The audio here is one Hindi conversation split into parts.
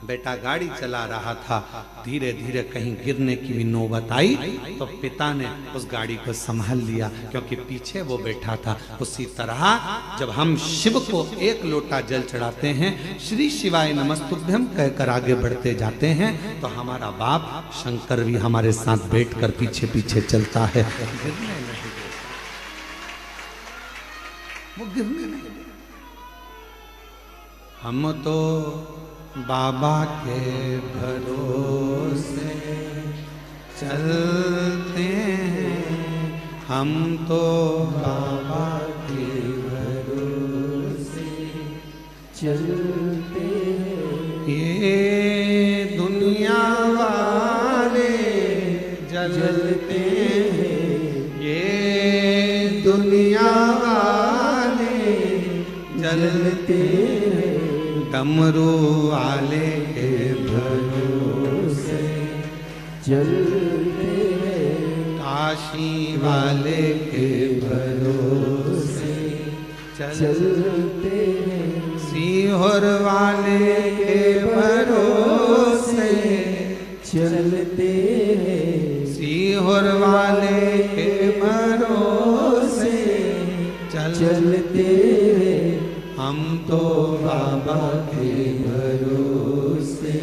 बेटा गाड़ी चला रहा था, धीरे धीरे कहीं गिरने की भी नौबत आई तो पिता ने उस गाड़ी को संभाल लिया, क्योंकि पीछे वो बैठा था। उसी तरह जब हम शिव को एक लोटा जल चढ़ाते हैं, श्री शिवाय नमस्तुभ्यं कहकर आगे बढ़ते जाते हैं, तो हमारा बाप शंकर भी हमारे साथ बैठकर पीछे पीछे चलता है। गिरने नहीं, वो गिरने नहीं। हम तो बाबा के भरोसे चलते हैं, हम तो बाबा के भरोसे चलते हैं। ये दुनिया वाले जलते हैं, ये दुनिया वाले जलते हैं, डमरू वाले के भरोसे चलते हैं, काशी वाले के भरोसे चलते हैं, सीहोर वाले के भरोसे चलते हैं, सीहोर वाले के भरोसे चलते हैं, हम तो बाबा के भरोसे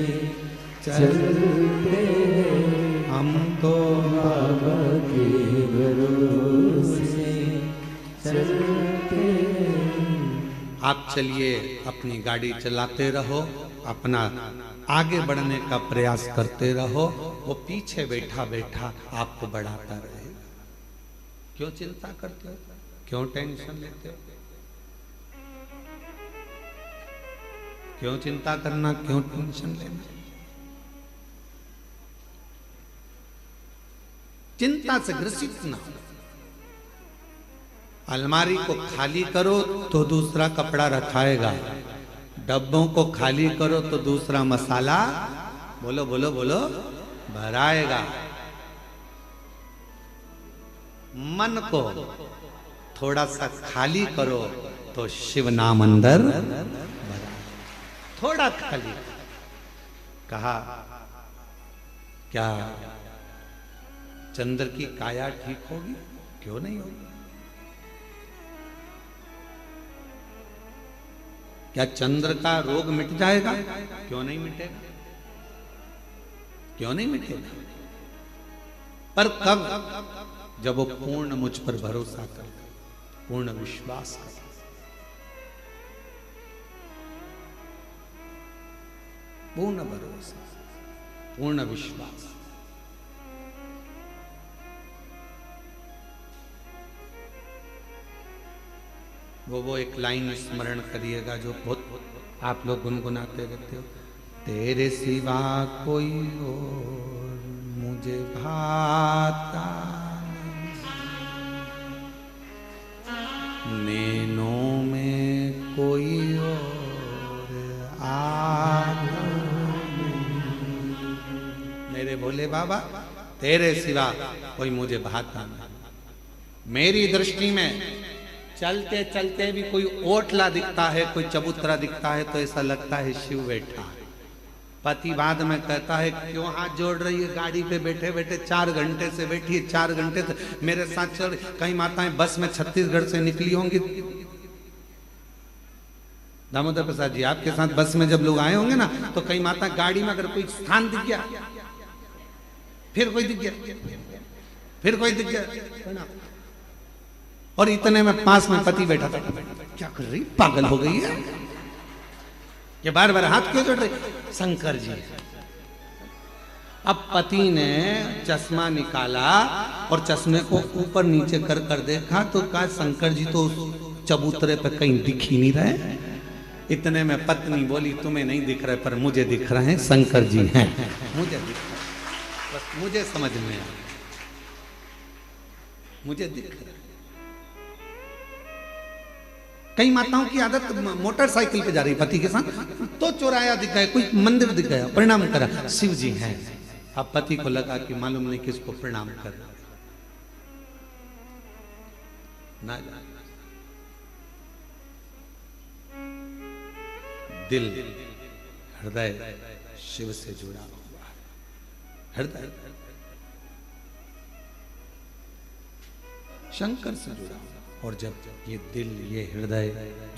चलते हैं, हम तो बाबा के भरोसे चलते हैं। आप चलिए, अपनी गाड़ी चलाते रहो, अपना आगे बढ़ने का प्रयास करते रहो, वो पीछे बैठा बैठा आपको बढ़ाता रहेगा। क्यों चिंता करते हो, क्यों टेंशन लेते हो, क्यों चिंता करना, क्यों टेंशन लेना। चिंता से ग्रसित ना हो। अलमारी को खाली करो तो दूसरा कपड़ा रखाएगा, डब्बों को खाली करो तो दूसरा मसाला, बोलो बोलो बोलो, भराएगा। मन को थोड़ा सा खाली करो तो शिव नाम अंदर भरा। थोड़ा खाली कहा, क्या चंद्र की काया ठीक होगी, क्यों नहीं होगी? क्या चंद्र का रोग मिट जाएगा, क्यों नहीं मिटेगा, क्यों नहीं मिटेगा? पर कब? जब वो पूर्ण मुझ पर भरोसा कर, पूर्ण विश्वास कर। पूर्ण भरोसा, पूर्ण विश्वास। वो एक लाइन स्मरण करिएगा जो बहुत आप लोग गुनगुनाते रहते हो। तेरे सिवा कोई और मुझे भाता नहीं, नैनों में कोई और आता नहीं। मेरे भोले बाबा, तेरे सिवा कोई मुझे भाता नहीं। मेरी दृष्टि में चलते चलते भी कोई ओटला दिखता है, कोई चबूतरा दिखता है तो ऐसा लगता है शिव बैठा है। पति बाद में कहता है क्यों हाथ जोड़ रही है, गाड़ी पे बैठे बैठे 4 घंटे से बैठी है, 4 घंटे से मेरे साथ चल। कई माताएं बस में छत्तीसगढ़ से निकली होंगी। दामोदर प्रसाद जी, आपके साथ बस में जब लोग आए होंगे ना, तो कई माता गाड़ी में अगर कोई स्थान दिख गया, फिर कोई दिख गया, फिर कोई दिख गया, और इतने में पास में पति बैठा था। क्या कर रही, पागल हो गई है, ये बार बार हाथ क्यों जोड़ रही? शंकर जी। अब पति ने चश्मा निकाला और चश्मे को ऊपर नीचे कर कर देखा तो कहा शंकर जी तो चबूतरे पे कहीं दिख ही नहीं रहे। इतने में पत्नी बोली तुम्हें नहीं दिख रहे पर मुझे दिख रहे हैं, शंकर जी हैं, मुझे दिख रहे, बस मुझे समझ में आया, मुझे दिख रहा। कई माताओं की आदत मोटरसाइकिल पे जा रही पति के साथ, तो चौराया दिख गया, कोई मंदिर दिख गया, प्रणाम करा, शिव जी हैं। अब पति को लगा कि मालूम नहीं किसको प्रणाम कर ना। दिल, हृदय शिव से जुड़ा हुआ है। हृदय शंकर से जुड़ा हुआ। और जब ये दिल, ये हृदय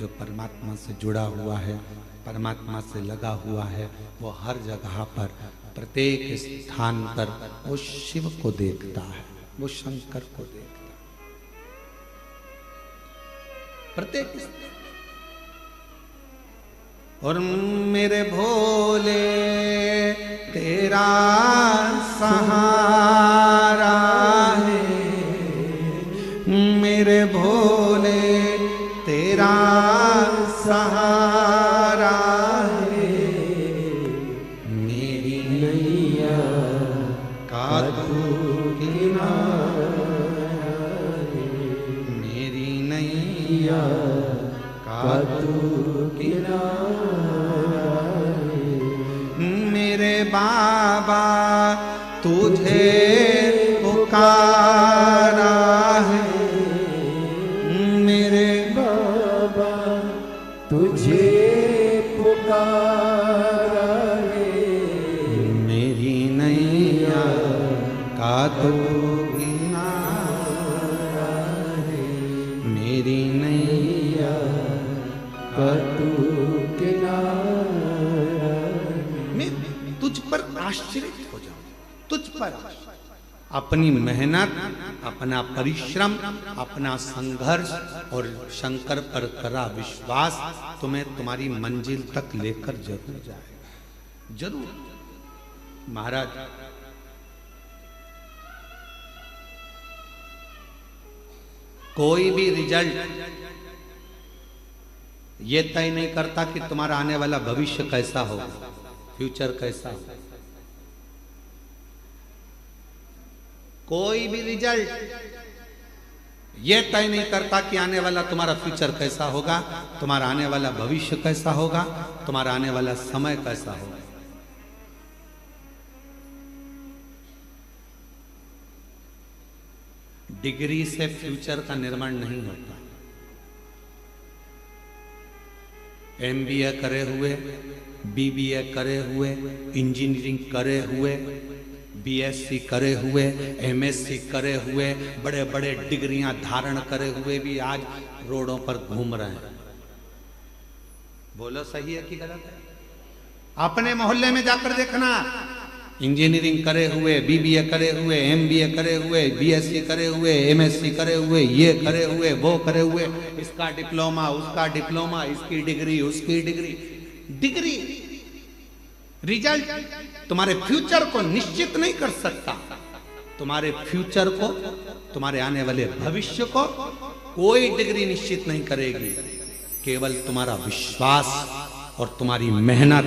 जो परमात्मा से जुड़ा हुआ है, परमात्मा से लगा हुआ है, वो हर जगह पर, प्रत्येक स्थान पर वो शिव को देखता है, वो शंकर को देखता है। प्रत्येक और मेरे भोले तेरा सहारा है, मेरे भोले तेरा सहारा है, मेरी नैया का तू किनारा है, मेरी नैया का तू किनारा है, मेरे बाबा तुझे पुकारा है, मेरे बाबा तुझे पुकारा है, मेरी नैया का तू किनारा है, मेरी नैया का तू किनारा है। मैं तुझ पर आश्रित हो जाऊं, तुझ पर अपनी मेहनत, अपना परिश्रम, अपना संघर्ष और शंकर पर करा विश्वास तुम्हें तुम्हारी मंजिल तक लेकर जरूर जाएगा, जरूर। महाराज कोई भी रिजल्ट ये तय नहीं करता कि तुम्हारा आने वाला भविष्य कैसा होगा, फ्यूचर कैसा होगा। कोई भी रिजल्ट ये तय नहीं करता कि आने वाला तुम्हारा फ्यूचर कैसा होगा, तुम्हारा आने वाला भविष्य कैसा होगा, तुम्हारा आने वाला समय कैसा होगा। डिग्री से फ्यूचर का निर्माण नहीं होता। एमबीए करे हुए, बीबीए करे हुए, इंजीनियरिंग करे हुए, बीएससी करे हुए, एमएससी करे हुए, बड़े बड़े डिग्रियां धारण करे हुए भी आज रोडों पर घूम रहे हैं। बोलो सही है कि गलत है? अपने मोहल्ले में जाकर देखना, इंजीनियरिंग करे हुए, बीबीए करे हुए, एमबीए करे हुए, बीएससी करे हुए, एमएससी करे हुए, ये करे हुए, वो करे हुए, इसका डिप्लोमा, उसका डिप्लोमा, इसकी डिग्री, उसकी डिग्री। डिग्री रिजल्ट तुम्हारे फ्यूचर को निश्चित नहीं कर सकता। तुम्हारे फ्यूचर को, तुम्हारे आने वाले भविष्य को कोई डिग्री निश्चित नहीं करेगी। केवल तुम्हारा विश्वास और तुम्हारी मेहनत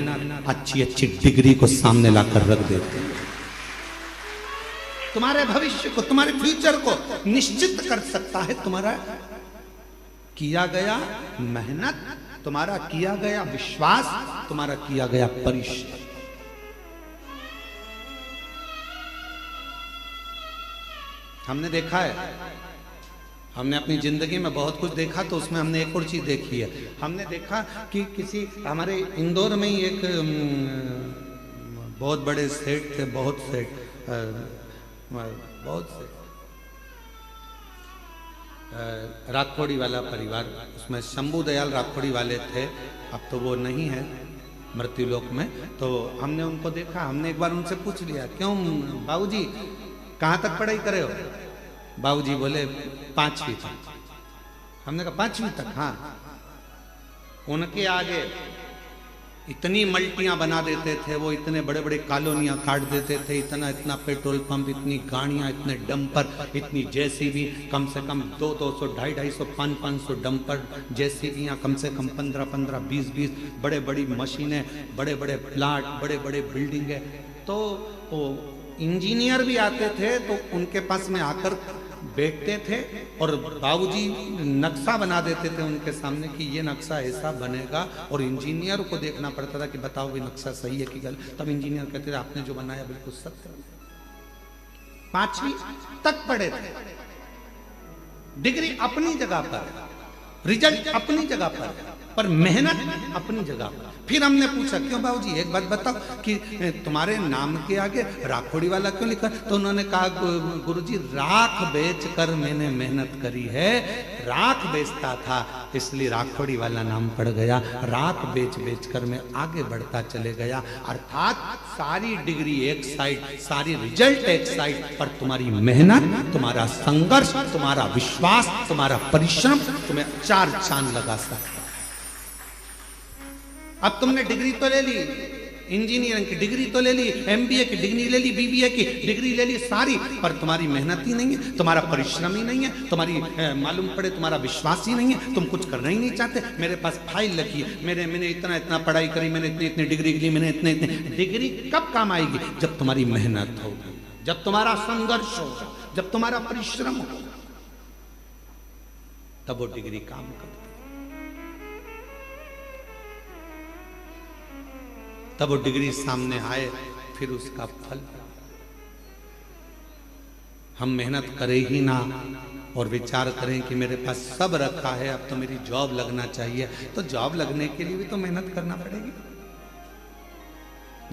अच्छी अच्छी डिग्री को सामने लाकर रख देती है। तुम्हारे भविष्य को, तुम्हारे फ्यूचर को निश्चित कर सकता है तुम्हारा किया गया मेहनत, तुम्हारा किया गया विश्वास, तुम्हारा किया गया परिश्रम। हमने देखा है, हमने अपनी जिंदगी में बहुत कुछ देखा, तो उसमें हमने एक और चीज देखी है। हमने देखा कि किसी हमारे इंदौर में ही एक बहुत बड़े सेठ थे, बहुत से राखोड़ी वाला परिवार, उसमें शंभू दयाल राखोड़ी वाले थे। अब तो वो नहीं है मृत्युलोक में। तो हमने उनको देखा, हमने एक बार उनसे पूछ लिया, क्यों बाबूजी कहाँ तक पढ़ाई करे हो? बाबूजी बोले 5वीं तक। हमने कहा 5वीं तक? हाँ। उनके आगे इतनी मल्टियां बना देते थे वो, इतने बड़े बड़े कॉलोनियां काट देते थे, इतना इतना पेट्रोल पंप, इतनी गाड़ियां, इतने डंपर, इतनी जेसीबी, कम से कम 200, 250, 500 डंपर, जेसीबियां, कम से कम 15, 20 बड़े बड़ी मशीनें, बड़े बड़े प्लाट, बड़े बड़े बिल्डिंगें। तो वो इंजीनियर भी आते थे तो उनके पास में आकर बैठते थे और बाबूजी नक्शा बना देते थे उनके सामने कि ये नक्शा ऐसा बनेगा, और इंजीनियर को देखना पड़ता था कि बताओ भी नक्शा सही है कि गलत। तब इंजीनियर कहते थे आपने जो बनाया बिल्कुल सत्य। 5वीं तक पढ़े थे, डिग्री अपनी जगह पर, रिजल्ट अपनी जगह पर। पर मेहनत अपनी जगह। फिर हमने पूछा क्यों बाबूजी एक बात बताओ कि तुम्हारे नाम के आगे राखोड़ी वाला क्यों लिखा? तो उन्होंने कहा गुरुजी राख बेचकर मैंने मेहनत करी है, राख बेचता था इसलिए राखोड़ी वाला नाम पड़ गया, राख बेच बेच कर मैं आगे बढ़ता चले गया। अर्थात सारी डिग्री एक साइड, सारी रिजल्ट एक साइड, पर तुम्हारी मेहनत, तुम्हारा संघर्ष, तुम्हारा विश्वास, तुम्हारा परिश्रम तुम्हें 4 चांद लगा सकता। अब तुमने डिग्री तो ले ली, इंजीनियरिंग की डिग्री तो ले ली, एमबीए की डिग्री ले ली, बीबीए की डिग्री ले ली सारी, पर तुम्हारी मेहनत ही नहीं है, तुम्हारा परिश्रम ही नहीं है, तुम्हारी मालूम पड़े तुम्हारा विश्वास ही नहीं है, तुम कुछ करना ही नहीं चाहते। मेरे पास फाइल रखी है, मैंने इतना इतना पढ़ाई करी, मैंने इतनी इतनी डिग्री ली, मैंने इतने इतने। डिग्री कब काम आएगी? जब तुम्हारी मेहनत होगी, जब तुम्हारा संघर्ष होगा, जब तुम्हारा परिश्रम होगा, तब वो डिग्री काम करती, तब वो डिग्री सामने आए, फिर उसका फल। हम मेहनत करें ही ना और विचार करें कि मेरे पास सब रखा है, अब तो मेरी जॉब लगना चाहिए, तो जॉब लगने के लिए भी तो मेहनत करना पड़ेगी।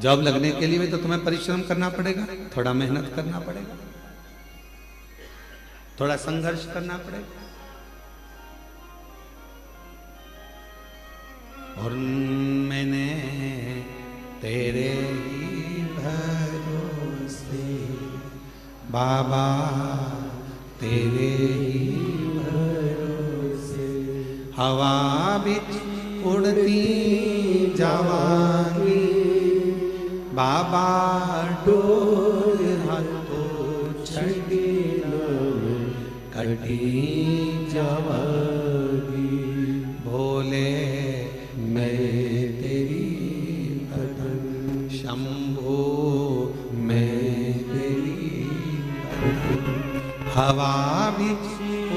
जॉब लगने के लिए भी तो तुम्हें परिश्रम करना पड़ेगा, थोड़ा मेहनत करना पड़ेगा, थोड़ा संघर्ष करना पड़ेगा। और मैंने तेरे ही भरोसे बाबा, तेरे ही भरोसे हवा बिच उड़ती जावांगी बाबा, डोर हाथों छड़ी कटी जावांगी। भोले मैं तेरी शंभो मैं तेरी हवा भी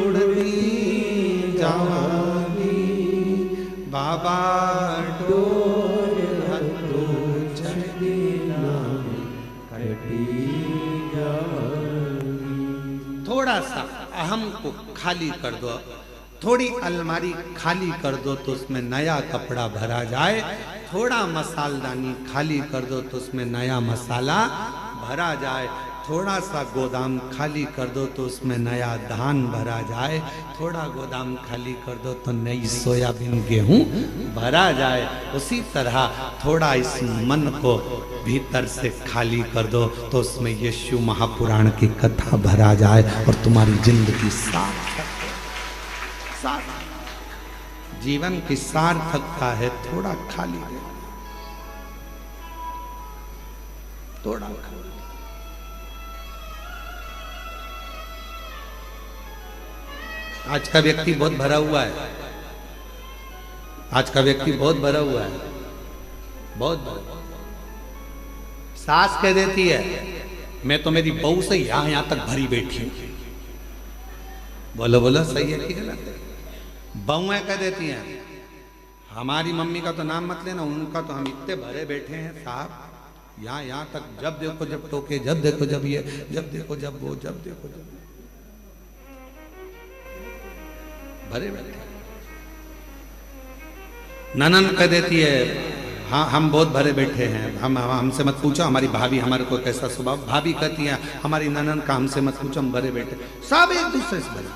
उड़ती जावांगी बाबा, डोर हाथों छड़ी कटी जावांगी। थोड़ा सा अहम को खाली कर दो, थोड़ी अलमारी खाली कर दो तो उसमें नया कपड़ा भरा जाए, थोड़ा मसालदानी खाली कर दो तो उसमें नया मसाला भरा जाए, थोड़ा सा गोदाम खाली कर दो तो उसमें नया धान भरा जाए, थोड़ा गोदाम खाली कर दो तो नई सोयाबीन गेहूं भरा जाए। उसी तरह थोड़ा इस मन को भीतर से खाली कर दो तो उसमें यीशु महापुराण की कथा भरा जाए और तुम्हारी जिंदगी सार्थक, जीवन की सार्थकता है थोड़ा खाली दे, थोड़ा खाली। आज का व्यक्ति बहुत भरा हुआ है, आज का व्यक्ति बहुत भरा हुआ है, बहुत। सास कह देती है मैं तो मेरी बहू से यहां तक भरी बैठी हूं। बोलो बोलो सही है कि गलत है? बहुएं कह देती हैं हमारी मम्मी का तो नाम मत लेना, उनका तो हम इतने भरे बैठे हैं साहब, यहाँ तक, जब देखो जब टोके, जब देखो जब ये, जब देखो जब वो, जब देखो जब भरे बैठे। ननन कह देती है हाँ हम बहुत भरे बैठे हैं, हमसे मत पूछो, हमारी भाभी हमारे को कैसा स्वभाव। भाभी कहती है हमारी ननन का हमसे मत पूछो, हम भरे बैठे। सब एक दूसरे से भरे,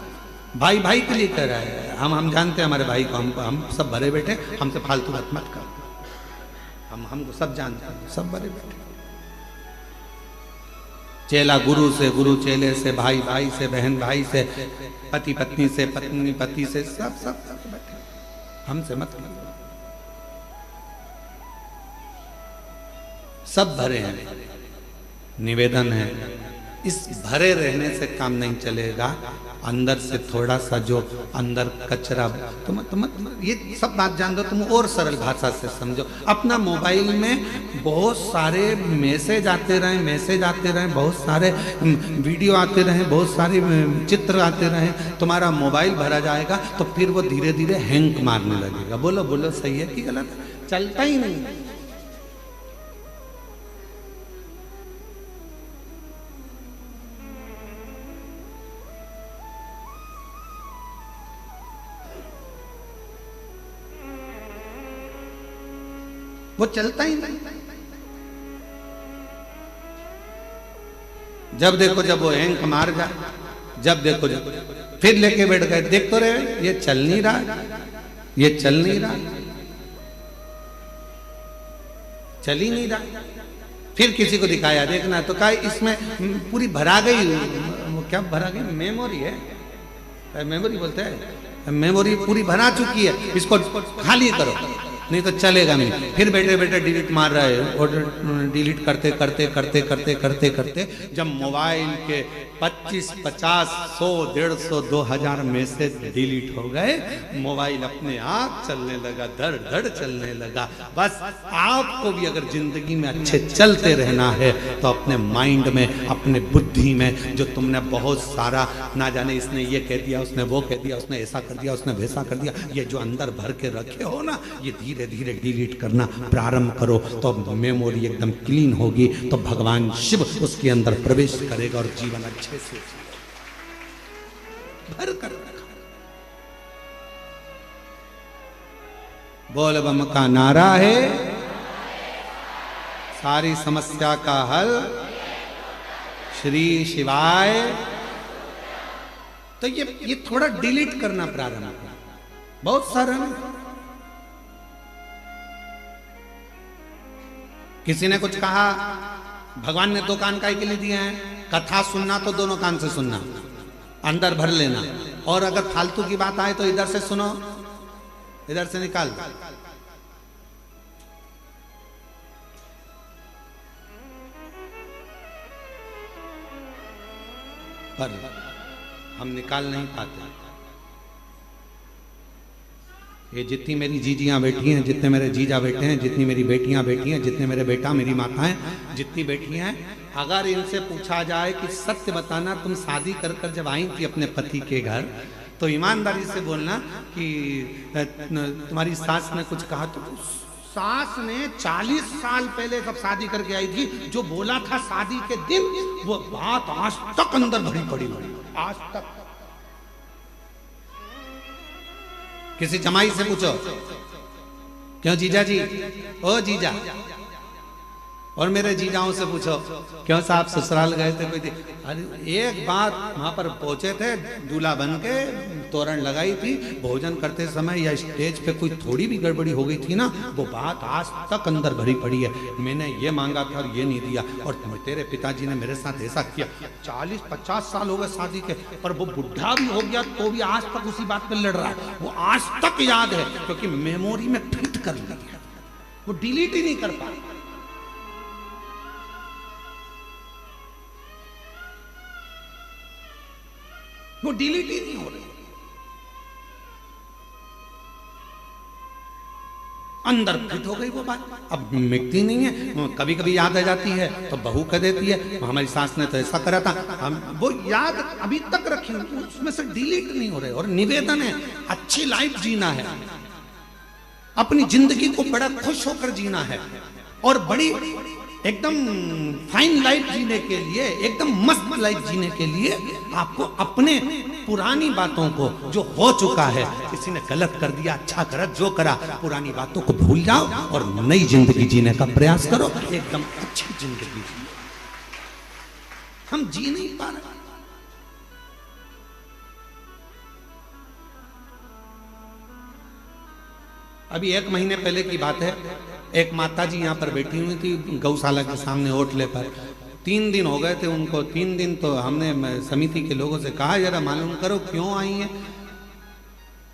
भाई भाई के लिए कह रहा है, हम जानते हैं हमारे भाई को, हम सब भरे बैठे, हमसे फालतू बात मत कर, हमको सब जानते हैं, सब भरे बैठे। चेला गुरु से, गुरु चेले से, भाई भाई से, बहन भाई से, पति पत्नी से, पत्नी पति से, सब सब बैठे, हमसे मत कर, सब भरे हैं। निवेदन है इस भरे रहने से काम नहीं चलेगा, अंदर से थोड़ा सा जो अंदर कचरा, तुम ये सब बात जान दो, तुम और सरल भाषा से समझो। अपना मोबाइल में बहुत सारे मैसेज आते रहे, बहुत सारे वीडियो आते रहे, बहुत सारे चित्र आते रहे, तुम्हारा मोबाइल भरा जाएगा तो फिर वो धीरे धीरे हैंग मारने लगेगा। बोलो बोलो सही है कि गलत? चलता ही नहीं। वो चलता ही नहीं। जब देखो जब वो हैंग मार जाए, जब देखो जब फिर लेके बैठ गए, देख तो रहे ये चल नहीं रहा, ये चल नहीं रहा, चल ही नहीं रहा। फिर किसी को दिखाया, देखना तो कहा इसमें पूरी भरा गई, क्या भरा गई, मेमोरी है, मेमोरी बोलते हैं, मेमोरी पूरी भरा चुकी है, इसको खाली करो नहीं तो चलेगा नहीं। फिर बैठे बैठे डिलीट मार रहा है, और डिलीट करते करते करते करते करते करते जब मोबाइल के 25, 50, 100, 150, 2000 मैसेज डिलीट हो गए, मोबाइल अपने आप चलने लगा, धड़ धड़ चलने लगा। बस आपको भी अगर जिंदगी में अच्छे चलते रहना है तो अपने माइंड में, अपने बुद्धि में जो तुमने बहुत सारा ना जाने इसने ये कह दिया, उसने वो कह दिया, उसने ऐसा कर दिया, उसने वैसा कर दिया, ये जो अंदर भर के रखे हो ना, ये धीरे धीरे डिलीट करना प्रारंभ करो तो मेमोरी एकदम क्लीन होगी, तो भगवान शिव उसके अंदर प्रवेश करेगा और जीवन अच्छे से भर कर रखा। बोल बम का नारा है, सारी समस्या का हल श्री शिवाय। तो ये थोड़ा डिलीट करना प्रारंभ करो, बहुत सारा नहीं। किसी ने कुछ कहा, भगवान ने 2 कान काहे के लिए दिए हैं? कथा सुनना तो दोनों कान से सुनना, अंदर भर लेना, और अगर फालतू की बात आए तो इधर से सुनो, इधर से निकाल। पर हम निकाल नहीं पाते। ये जितनी मेरी जीजियां बैठी हैं, जितने मेरे जीजा बैठे हैं, जितनी मेरी बेटियां बैठी हैं, जितने मेरे बेटा मेरी माताएं जितनी बैठी हैं, अगर इनसे पूछा जाए कि सत्य बताना, तुम शादी कर कर जब आई थी अपने पति के घर, तो ईमानदारी से बोलना कि तुम्हारी सास ने कुछ कहा, तो सास ने 40 साल पहले जब शादी करके आई थी, जो बोला था शादी के दिन, वो बात आज तक अंदर भरी पड़ी, आज तक। किसी जमाई से पूछो, क्यों जीजा जी, ओ जीजा, और मेरे जीजाओं से पूछो, क्यों साहब ससुराल गए थे कोई? अरे एक बात, वहां पर पहुंचे थे, दूल्हा बन के तोरण लगाई थी, भोजन करते समय या स्टेज पे कोई थोड़ी भी गड़बड़ी हो गई थी ना, वो बात आज तक अंदर भरी पड़ी है। मैंने ये मांगा था और ये नहीं दिया, और तेरे पिताजी ने मेरे साथ ऐसा किया। 40-50 साल हो गए शादी के, पर वो बुढ़ा भी हो गया तो भी आज तक उसी बात पे लड़ रहा है। वो आज तक याद है, क्योंकि मेमोरी में फिट कर लिया, वो डिलीट ही नहीं कर पा। वो डिलीट ही नहीं हो रही, अंदर फिट हो गई वो बात, अब मिटती नहीं है। कभी कभी याद आ जाती है तो बहू कह देती है, हमारी सास ने तो ऐसा करा था, हम वो याद अभी तक रखी, उसमें से डिलीट नहीं हो रहे। और निवेदन है, अच्छी लाइफ जीना है, अपनी जिंदगी को बड़ा खुश होकर जीना है, और बड़ी एकदम फाइन लाइफ जीने के लिए, एकदम मस्त लाइफ जीने के लिए आपको अपने पुरानी बातों को, जो हो चुका है, किसी ने गलत कर दिया, अच्छा करा, जो करा, पुरानी बातों को भूल जाओ और नई जिंदगी जीने का प्रयास करो, एकदम अच्छी जिंदगी जियो। हम जी नहीं पा रहे। अभी 1 महीने पहले की बात है, एक माता जी यहाँ पर बैठी हुई थी गौशाला के सामने होटले पर। 3 दिन हो गए थे उनको। 3 दिन तो हमने समिति के लोगों से कहा जरा मालूम करो क्यों आई हैं,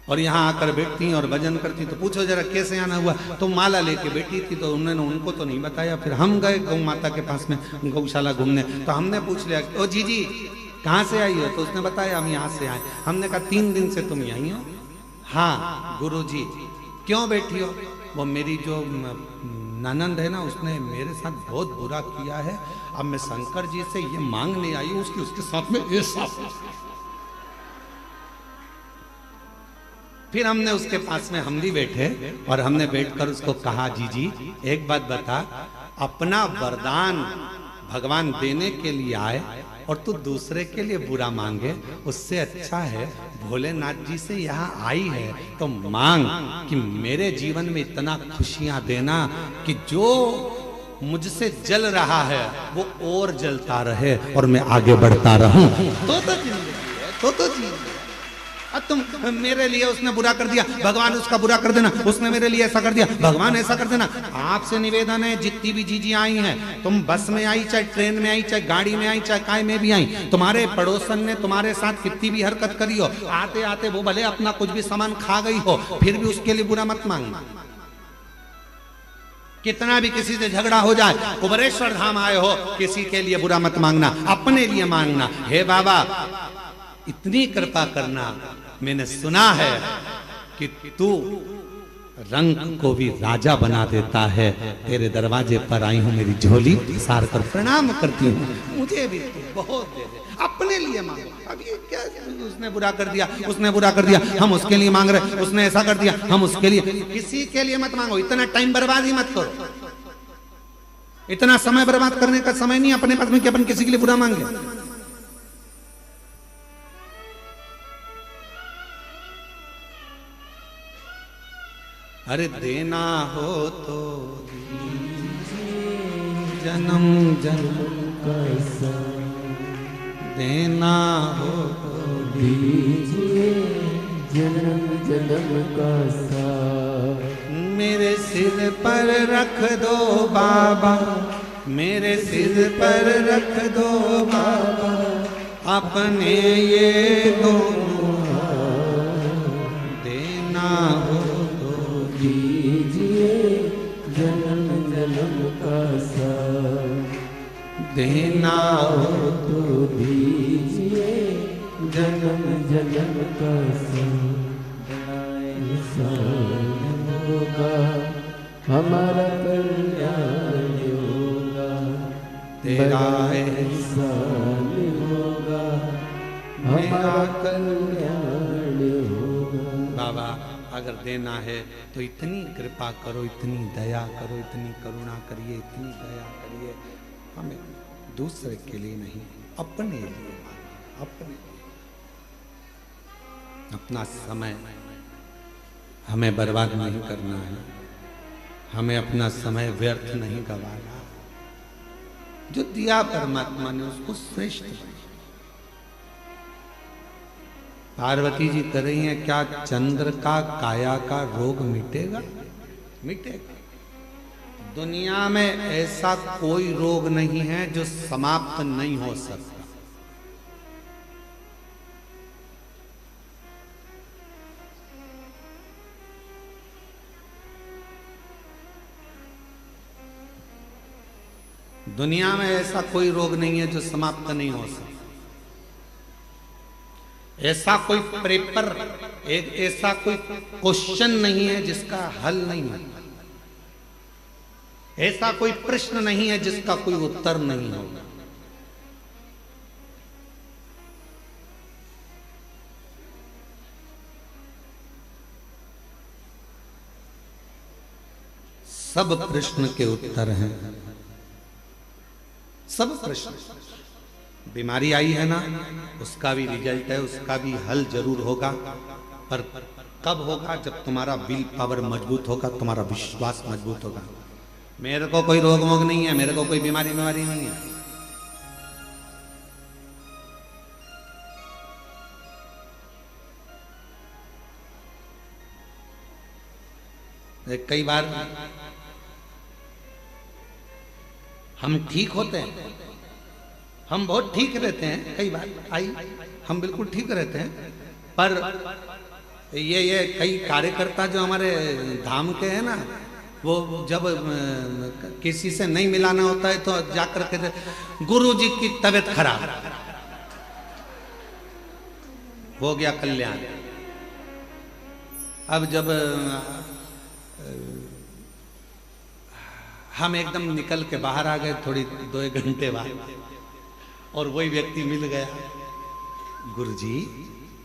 और यहाँ आकर बैठती और भजन करती, तो पूछो जरा कैसे आना हुआ। तो माला लेके बैठी थी, तो उन्होंने उनको तो नहीं बताया। फिर हम गए गौ माता के पास में गौशाला घूमने, तो हमने पूछ लिया, ओ जी कहाँ से आई हो? तो उसने बताया हम यहाँ से आए। हमने कहा 3 दिन से तुम यहीं हो? हाँ गुरु जी। क्यों बैठी हो? वो मेरी जो ननंद है ना, उसने मेरे साथ बहुत बुरा किया है, अब मैं शंकर जी से ये मांगने आई हूँ उसके साथ में ये साफ। फिर हमने उसके पास में हम भी बैठे और हमने बैठकर उसको कहा, जी एक बात बता, अपना वरदान भगवान देने के लिए आए और तू दूसरे के लिए बुरा मांगे, उससे अच्छा है भोलेनाथ जी से यहाँ आई है तो मांग कि मेरे जीवन में इतना खुशियां देना कि जो मुझसे जल रहा है वो और जलता रहे और मैं आगे बढ़ता रहूं। तो जिंदगी है, तो जिंदगी। अब तुम मेरे लिए उसने बुरा कर दिया, भगवान उसका बुरा कर देना, उसने मेरे लिए ऐसा कर दिया, भगवान ऐसा कर देना। आपसे निवेदन है, जितनी भी जीजियां आई हैं, तुम बस में आई, चाहे ट्रेन में आई, चाहे गाड़ी में आई, चाहे काय में भी आई, तुम्हारे पड़ोसन ने तुम्हारे साथ कितनी भी हरकत करी हो, आते आते वो भले अपना कुछ भी सामान खा गई हो, फिर भी उसके लिए बुरा मत मांगना। कितना भी किसी से झगड़ा हो जाए, कुबरेश्वर धाम आए हो, किसी के लिए बुरा मत मांगना, अपने लिए मांगना। हे बाबा इतनी कृपा करना, मैंने सुना है कि तू रंग को भी राजा बना देता है, तेरे दरवाजे पर आई हूं, मेरी झोली सार कर प्रणाम करती हूँ, मुझे भी तू बहुत दे दे, अपने लिए मांगो। अब ये क्या, उसने बुरा कर दिया, उसने बुरा कर दिया, हम उसके लिए मांग रहे, उसने ऐसा कर दिया, हम उसके लिए। किसी के लिए मत मांगो, इतना टाइम बर्बाद ही मत करो, इतना समय बर्बाद करने का समय नहीं अपने पास में कि अपन किसी के लिए बुरा मांगे। अरे देना हो तो जन्म जन्म का देना हो तो दीजिए जन्म जन्म का साथ। मेरे सिर पर रख दो बाबा, मेरे सिर पर रख दो बाबा, अपने ये दोनों देना हो दीजिए जन्म जन्म का साथ। देना हो तो दीजिए जन्म जन्म का साथ। इंसान होगा हमारा कल्याण होगा, तेरा इंसान होगा हमारा कल्याण होगा। बाबा अगर देना है तो इतनी कृपा करो, इतनी दया करो, इतनी करुणा करिए, इतनी दया करिए, हमें दूसरे के लिए नहीं अपने लिए, अपने अपना समय हमें बर्बाद नहीं करना है, हमें अपना समय व्यर्थ नहीं गंवाना। जो दिया परमात्मा ने उसको श्रेष्ठ बनाया। पार्वती जी कह रही हैं, क्या चंद्र का काया का रोग मिटेगा? मिटेगा। दुनिया में ऐसा कोई रोग नहीं है जो समाप्त नहीं हो सकता। दुनिया में ऐसा कोई रोग नहीं है जो समाप्त नहीं हो सकता। ऐसा कोई पेपर, एक ऐसा कोई क्वेश्चन नहीं है जिसका हल नहीं है, ऐसा कोई प्रश्न नहीं है जिसका कोई उत्तर नहीं होगा। सब प्रश्न के उत्तर हैं, सब प्रश्न। बीमारी आई है ना, उसका भी रिजल्ट है, उसका भी हल जरूर होगा, पर कब होगा? जब तुम्हारा विल पावर मजबूत होगा, तुम्हारा विश्वास मजबूत होगा। मेरे को कोई रोग वोग नहीं है, मेरे को कोई बीमारी नहीं है। कई बार हम ठीक होते हैं, हम बहुत ठीक रहते हैं, कई बार आई हम बिल्कुल ठीक रहते हैं, पर ये कई कार्यकर्ता जो हमारे धाम के हैं ना, वो जब किसी से नहीं मिलाना होता है तो जाकर के गुरु जी की तबीयत खराब, हो गया कल्याण। अब जब हम एकदम निकल के बाहर आ गए थोड़ी 2 घंटे बाद, और वही व्यक्ति मिल गया, गुरुजी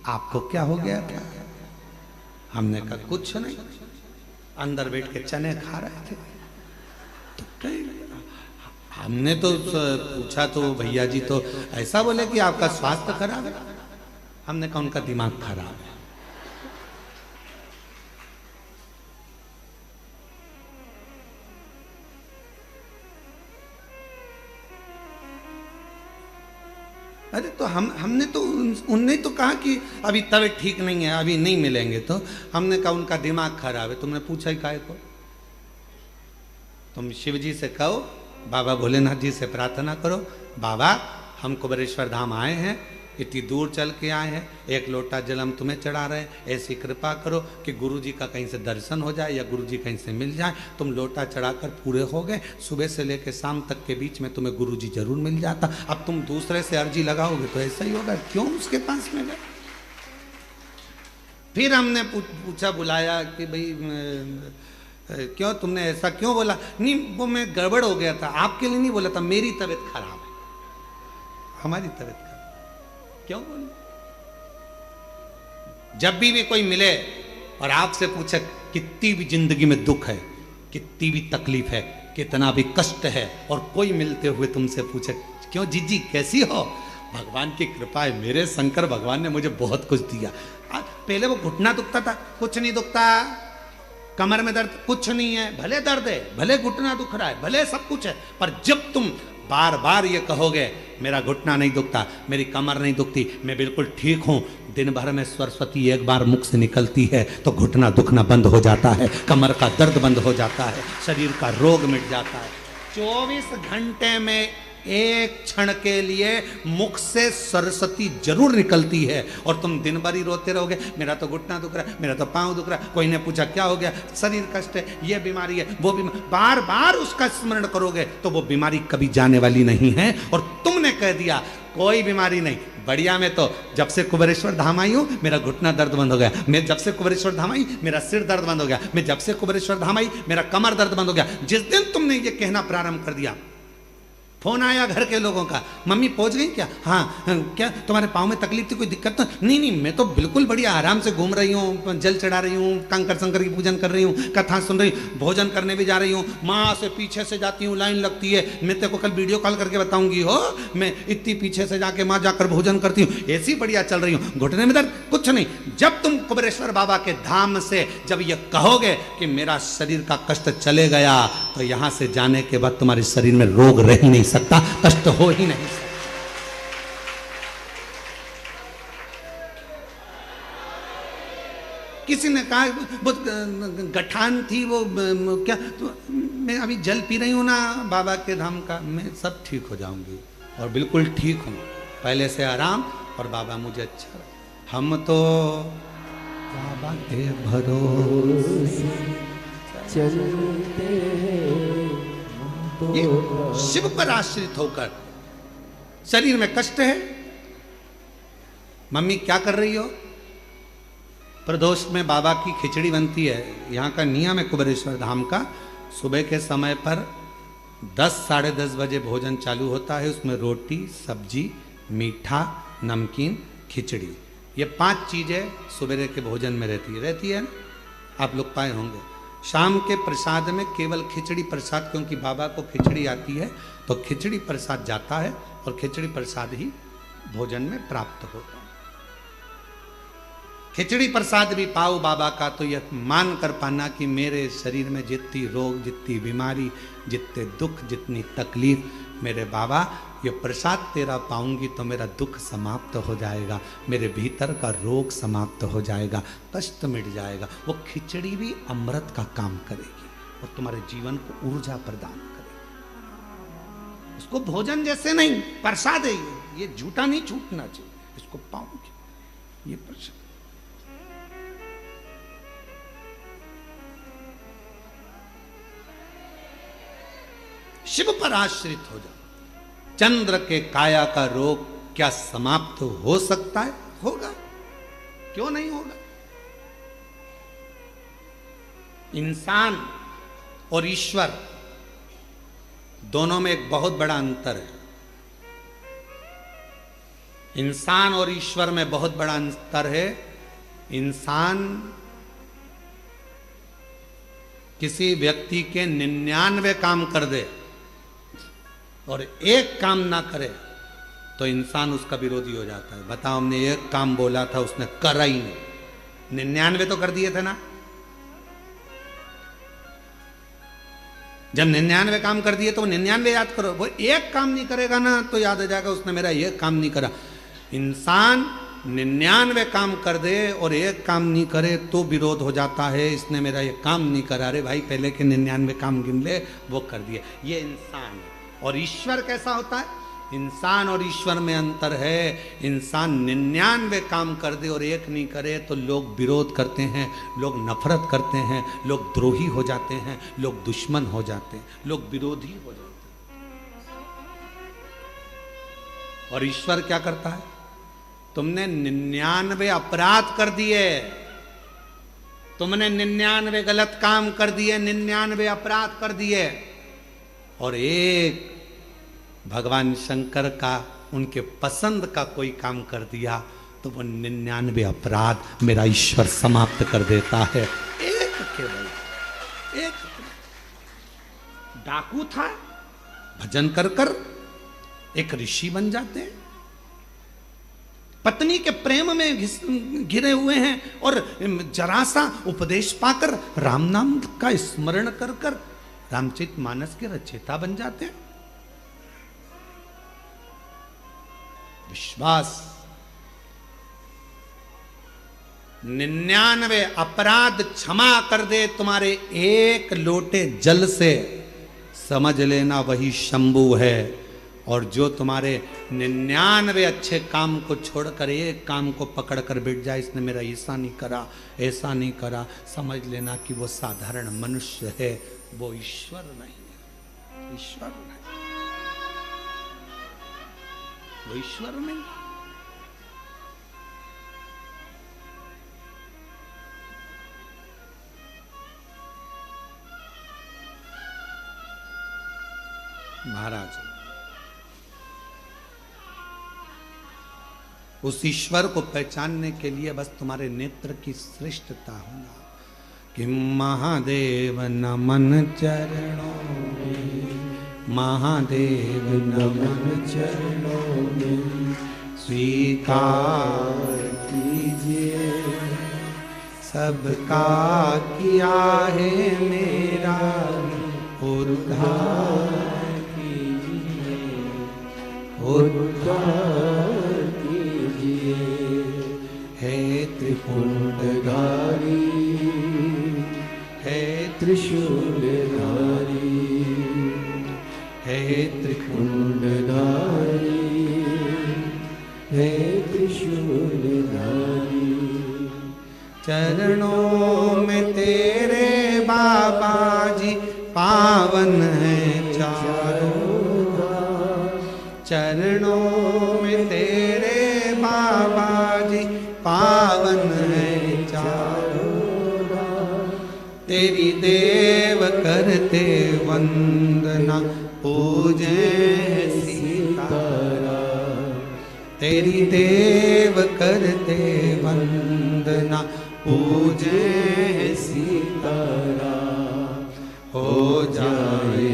आपको क्या हो गया था? हमने कहा कुछ नहीं, अंदर बैठ के चने खा रहे थे। तो हमने तो पूछा तो भैया जी तो ऐसा बोले कि आपका स्वास्थ्य खराब है। हमने कहा उनका दिमाग खराब है। अरे तो हमने तो उनने तो कहा कि अभी तबीयत ठीक नहीं है, अभी नहीं मिलेंगे। तो हमने कहा उनका दिमाग खराब है। तुमने पूछा ही काहे को? तुम शिव जी से कहो, बाबा भोलेनाथ जी से प्रार्थना करो, बाबा हम कुबेरेश्वर धाम आए हैं, इतनी दूर चल के आए हैं, एक लोटा जल हम तुम्हें चढ़ा रहे हैं, ऐसी कृपा करो कि गुरु जी का कहीं से दर्शन हो जाए या गुरु जी कहीं से मिल जाए। तुम लोटा चढ़ाकर पूरे हो गए, सुबह से लेकर शाम तक के बीच में तुम्हें गुरु जी जरूर मिल जाता। अब तुम दूसरे से अर्जी लगाओगे तो ऐसा ही होगा, क्यों उसके पास में गए? फिर हमने पूछा, बुलाया कि भाई क्यों तुमने ऐसा क्यों बोला? नहीं वो मैं गड़बड़ हो गया था, आपके लिए नहीं बोला था, मेरी तबीयत खराब है, हमारी तबीयत खराब। क्यों बोले? जब भी कोई मिले और आपसे पूछे कितनी भी जिंदगी में दुख है, कितनी भी तकलीफ है, कितना भी कष्ट है, और कोई मिलते हुए तुमसे पूछे क्यों जीजी कैसी हो? भगवान की कृपा है, मेरे शंकर भगवान ने मुझे बहुत कुछ दिया। पहले वो घुटना दुखता था, कुछ नहीं दुखता। कमर में दर्द, कुछ नहीं है, भले दर्द है, भले घुटना दुख रहा है, भले सब कुछ है, पर जब तुम बार बार ये कहोगे मेरा घुटना नहीं दुखता, मेरी कमर नहीं दुखती, मैं बिल्कुल ठीक हूं, दिन भर में सरस्वती एक बार मुख से निकलती है तो घुटना दुखना बंद हो जाता है, कमर का दर्द बंद हो जाता है, शरीर का रोग मिट जाता है। 24 घंटे में एक क्षण के लिए मुख से सरस्वती जरूर निकलती है, और तुम दिन भर ही रोते रहोगे मेरा तो घुटना दुख रहा है, मेरा तो पांव दुख रहा है। कोई ने पूछा क्या हो गया? शरीर कष्ट है, ये बीमारी है, वो बीमारी, बार बार उसका स्मरण करोगे तो वो बीमारी कभी जाने वाली नहीं है। और तुमने कह दिया कोई बीमारी नहीं, बढ़िया। मैं तो जब से कुबेरेश्वर धाम आई हूँ मेरा घुटना दर्द बंद हो गया, मैं जब से कुबेरेश्वर धाम आई मेरा सिर दर्द बंद हो गया, मैं जब से कुबेरेश्वर धाम आई मेरा कमर दर्द बंद हो गया। जिस दिन तुमने ये कहना प्रारंभ कर दिया, फोन आया घर के लोगों का, मम्मी पहुंच गई क्या? हाँ, क्या तुम्हारे पाँव में तकलीफ थी, कोई दिक्कत तो नहीं? मैं तो बिल्कुल बढ़िया आराम से घूम रही हूँ, जल चढ़ा रही हूँ, कंकर शंकर की पूजन कर रही हूँ, कथा सुन रही हूँ, भोजन करने भी जा रही हूँ, माँ से पीछे से जाती हूँ, लाइन लगती है, मैं तेरे को कल वीडियो कॉल करके बताऊंगी हो, मैं इतनी पीछे से जाके माँ जाकर भोजन करती हूँ, ऐसी बढ़िया चल रही हूँ, घुटने में दर्द कुछ नहीं। जब तुम कुबेरेश्वर बाबा के धाम से जब ये कहोगे कि मेरा शरीर का कष्ट चले गया, तो यहाँ से जाने के बाद तुम्हारे शरीर में रोग रह ही नहीं सकता, कष्ट हो ही नहीं सकता। किसी ने कहा बहुत गठान थी, वो क्या तो मैं अभी जल पी रही हूं ना बाबा के धाम का, मैं सब ठीक हो जाऊंगी, और बिल्कुल ठीक हूं, पहले से आराम, और बाबा मुझे अच्छा। हम तो बाबा के भरोसे चलते ये शिव पर आश्रित होकर। शरीर में कष्ट है, मम्मी क्या कर रही हो? प्रदोष में बाबा की खिचड़ी बनती है, यहाँ का नियम है कुबेरेश्वर धाम का, सुबह के समय पर 10 साढ़े 10 बजे भोजन चालू होता है, उसमें रोटी सब्जी मीठा नमकीन खिचड़ी, ये 5 चीजें सुबह के भोजन में रहती है ना? आप लोग पाए होंगे। शाम के प्रसाद में केवल खिचड़ी प्रसाद, क्योंकि बाबा को खिचड़ी आती है तो खिचड़ी प्रसाद जाता है, और खिचड़ी प्रसाद ही भोजन में प्राप्त होता है। खिचड़ी प्रसाद भी पाओ बाबा का तो यह मान कर पाना कि मेरे शरीर में जितनी रोग, जितनी बीमारी, जितने दुख, जितनी तकलीफ, मेरे बाबा ये प्रसाद तेरा पाऊंगी तो मेरा दुख समाप्त हो जाएगा, मेरे भीतर का रोग समाप्त हो जाएगा, कष्ट मिट जाएगा। वो खिचड़ी भी अमृत का काम करेगी और तुम्हारे जीवन को ऊर्जा प्रदान करेगी। उसको भोजन जैसे नहीं, प्रसाद है ये झूठा नहीं छूटना चाहिए, इसको पाऊंगी ये प्रसाद। शिव पर आश्रित हो जाओ। चंद्र के काया का रोग क्या समाप्त हो सकता है? होगा, क्यों नहीं होगा? इंसान और ईश्वर दोनों में एक बहुत बड़ा अंतर है। इंसान और ईश्वर में बहुत बड़ा अंतर है। इंसान किसी व्यक्ति के 99 काम कर दे, और एक काम ना करे तो इंसान उसका विरोधी हो जाता है। बताओ, हमने एक काम बोला था, उसने करा ही नहीं, 99 तो कर दिए थे ना। जब 99 काम कर दिए तो 99 याद करो। वो एक काम नहीं करेगा ना तो याद आ जाएगा उसने मेरा ये काम नहीं करा। इंसान 99 काम कर दे और एक काम नहीं करे तो विरोध हो जाता है, इसने मेरा ये काम नहीं करा। अरे भाई, पहले के 99 काम गिन ले, वो कर दिए। ये इंसान है। और ईश्वर कैसा होता है? इंसान और ईश्वर में अंतर है। इंसान 99 काम कर दे और एक नहीं करे तो लोग विरोध करते हैं, लोग नफरत करते हैं, लोग द्रोही हो जाते हैं, लोग दुश्मन हो जाते हैं, लोग विरोधी हो जाते हैं। और ईश्वर क्या करता है? तुमने 99 अपराध कर दिए, तुमने 99 गलत काम कर दिए, 99 अपराध कर दिए, और एक भगवान शंकर का, उनके पसंद का कोई काम कर दिया तो वो 99 अपराध मेरा ईश्वर समाप्त कर देता है। एक केवल एक डाकू था, भजन कर कर एक ऋषि बन जाते हैं। पत्नी के प्रेम में घिरे हुए हैं और जरा सा उपदेश पाकर राम नाम का स्मरण कर कर रामचरितमानस के रचयिता बन जाते हैं। विश्वास 99 अपराध क्षमा कर दे तुम्हारे एक लोटे जल से, समझ लेना वही शंभु है। और जो तुम्हारे 99 अच्छे काम को छोड़कर एक काम को पकड़ कर बैठ जाए, इसने मेरा ऐसा नहीं करा, ऐसा नहीं करा, समझ लेना कि वो साधारण मनुष्य है, वो ईश्वर नहीं है। ईश्वर नहीं, वो ईश्वर नहीं। महाराज, उस ईश्वर को पहचानने के लिए बस तुम्हारे नेत्र की श्रेष्ठता होना कि महादेव नमन चरणों में, महादेव नमन चरणों में, स्वीकार कीजिए सबका किया है मेरा उद्धार कीजिए, उद्धार हे त्रिपुंडधारी, हे त्रिशूलधारी, हे त्रिपुंडधारी, हे त्रिशूलधारी। चरणों में तेरे बाबा जी पावन है चारों, चरणों में तेरे बाबा जी पावन है चारों, तेरी देव करते वंदना पूजे सीताराम, तेरी देव करते वंदना पूजे सीताराम। हो जाए